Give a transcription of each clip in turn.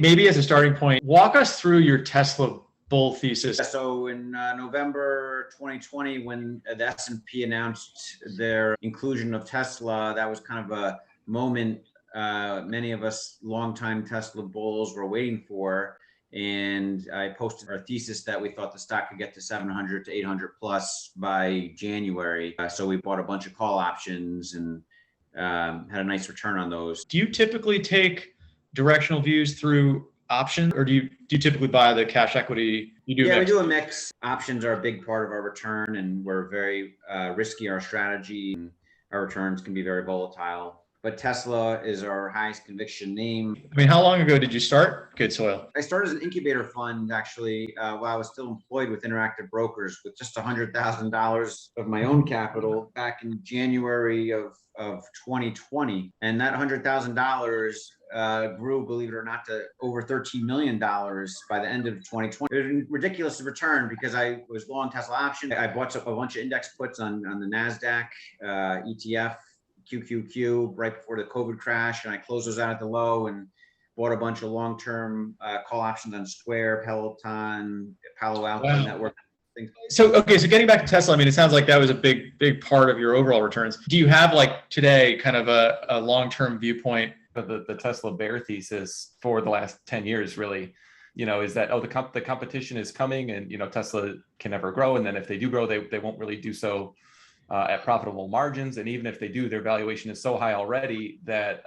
Maybe as a starting point, walk us through your Tesla bull thesis. So in November 2020, when the S&P announced their inclusion of Tesla, that was kind of a moment many of us longtime Tesla bulls were waiting for. And I posted our thesis that we thought the stock could get to 700 to 800 plus by January. So we bought a bunch of call options and had a nice return on those. Do you typically take directional views through options, or do you typically buy the cash equity? We do a mix. Options are a big part of our return, and we're very risky, our strategy. And our returns can be very volatile. But Tesla is our highest conviction name. I mean, how long ago did you start GoodSoil? I started as an incubator fund, actually, while I was still employed with Interactive Brokers with just $100,000 of my own capital back in January of 2020. And that $100,000 grew, believe it or not, to over $13 million by the end of 2020. It was ridiculous to return because I was long Tesla option. I bought a bunch of index puts on the NASDAQ ETF. QQQ right before the COVID crash, and I closed those out at the low and bought a bunch of long-term call options on Square, Peloton, Palo Alto Network. So getting back to Tesla, I mean, it sounds like that was a big part of your overall returns. Do you have like today kind of a long-term viewpoint? The Tesla bear thesis for the last 10 years really, is that, the competition is coming and, Tesla can never grow. And then if they do grow, they won't really do so at profitable margins. And even if they do, their valuation is so high already that,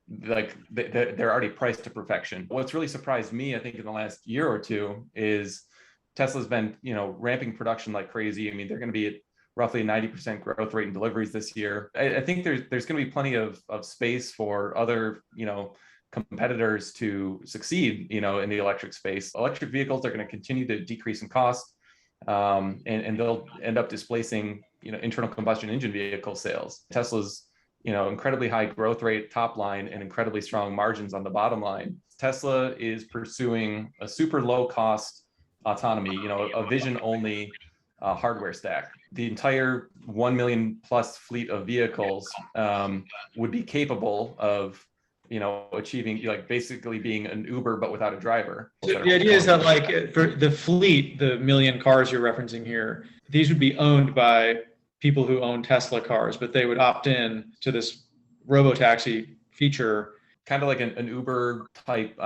they're already priced to perfection. What's really surprised me, I think, in the last year or two is Tesla's been, ramping production like crazy. I mean, they're going to be at roughly 90% growth rate in deliveries this year. I think there's going to be plenty of space for other, competitors to succeed, in the electric space. Electric vehicles are going to continue to decrease in cost. And they'll end up displacing, internal combustion engine vehicle sales. Tesla's, incredibly high growth rate top line and incredibly strong margins on the bottom line. Tesla is pursuing a super low cost autonomy, a vision only hardware stack. The entire 1 million plus fleet of vehicles would be capable of achieving basically being an Uber, but without a driver. So the idea is that for the fleet, the million cars you're referencing here, these would be owned by people who own Tesla cars, but they would opt in to this robo-taxi feature. Kind of like an Uber type,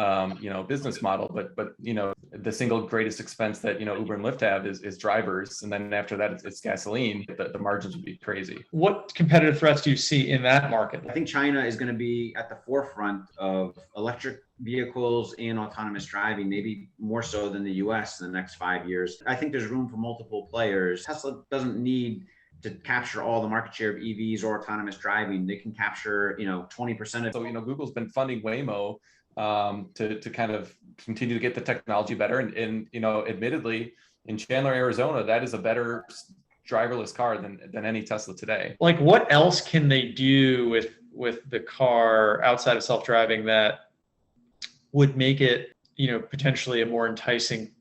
business model, but the single greatest expense that Uber and Lyft have is drivers, and then after that it's gasoline. The margins would be crazy. What competitive threats do you see in that market? I think China is going to be at the forefront of electric vehicles and autonomous driving, maybe more so than the U.S. in the next 5 years. I think there's room for multiple players. Tesla doesn't need to capture all the market share of EVs or autonomous driving. They can capture, 20% of. So, Google's been funding Waymo to kind of continue to get the technology better. And admittedly, in Chandler, Arizona, that is a better driverless car than any Tesla today. Like, what else can they do with the car outside of self-driving that would make it, potentially a more enticing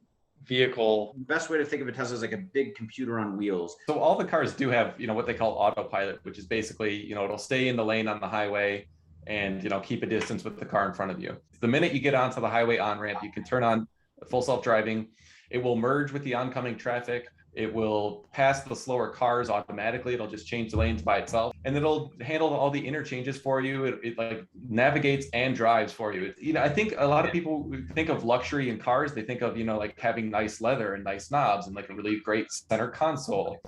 vehicle? The best way to think of a Tesla is like a big computer on wheels. So all the cars do have, what they call Autopilot, which is basically, it'll stay in the lane on the highway and, keep a distance with the car in front of you. The minute you get onto the highway on-ramp, you can turn on full self-driving. It will merge with the oncoming traffic. It will pass the slower cars automatically. It'll just change the lanes by itself, and it'll handle all the interchanges for you. It like navigates and drives for you. I think a lot of people think of luxury in cars. They think of, like having nice leather and nice knobs and like a really great center console.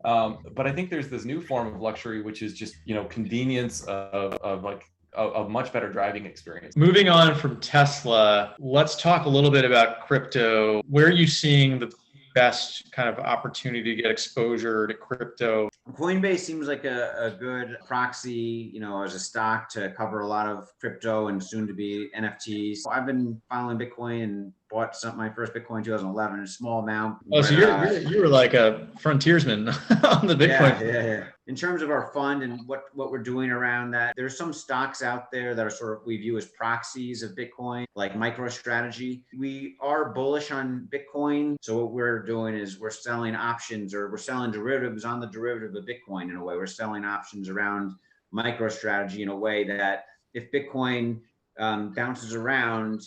But I think there's this new form of luxury, which is just, convenience of like a much better driving experience. Moving on from Tesla, let's talk a little bit about crypto. Where are you seeing the best kind of opportunity to get exposure to crypto? Coinbase seems like a good proxy, as a stock to cover a lot of crypto and soon to be NFTs. I've been following Bitcoin and bought my first Bitcoin in 2011, a small amount. Oh, so you were like a frontiersman on the Bitcoin. Yeah. In terms of our fund and what we're doing around that, there's some stocks out there that are we view as proxies of Bitcoin, like MicroStrategy. We are bullish on Bitcoin. So what we're doing is we're selling options, or we're selling derivatives on the derivative of Bitcoin in a way. We're selling options around MicroStrategy in a way that if Bitcoin bounces around,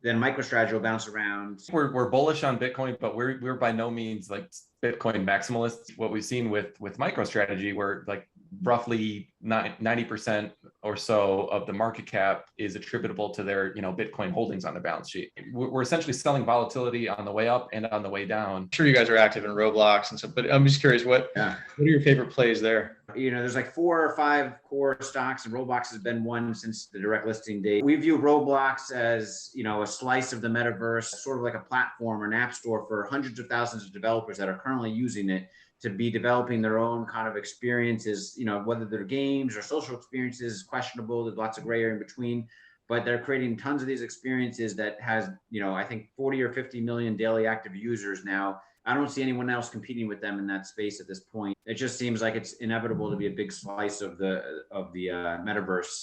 then MicroStrategy will bounce around. We're bullish on Bitcoin, but we're by no means like Bitcoin maximalists. What we've seen with MicroStrategy, where like roughly 90% or so of the market cap is attributable to their Bitcoin holdings on the balance sheet. We're essentially selling volatility on the way up and on the way down. I'm sure you guys are active in Roblox and stuff, but I'm just curious, what are your favorite plays there? There's like 4 or 5 core stocks, and Roblox has been one since the direct listing date. We view Roblox as, a slice of the metaverse, sort of like a platform or an app store for hundreds of thousands of developers that are currently using it to be developing their own kind of experiences, whether they're games or social experiences is questionable. There's lots of gray area in between, but they're creating tons of these experiences that has, I think 40 or 50 million daily active users now. I don't see anyone else competing with them in that space at this point. It just seems like it's inevitable to be a big slice of the metaverse.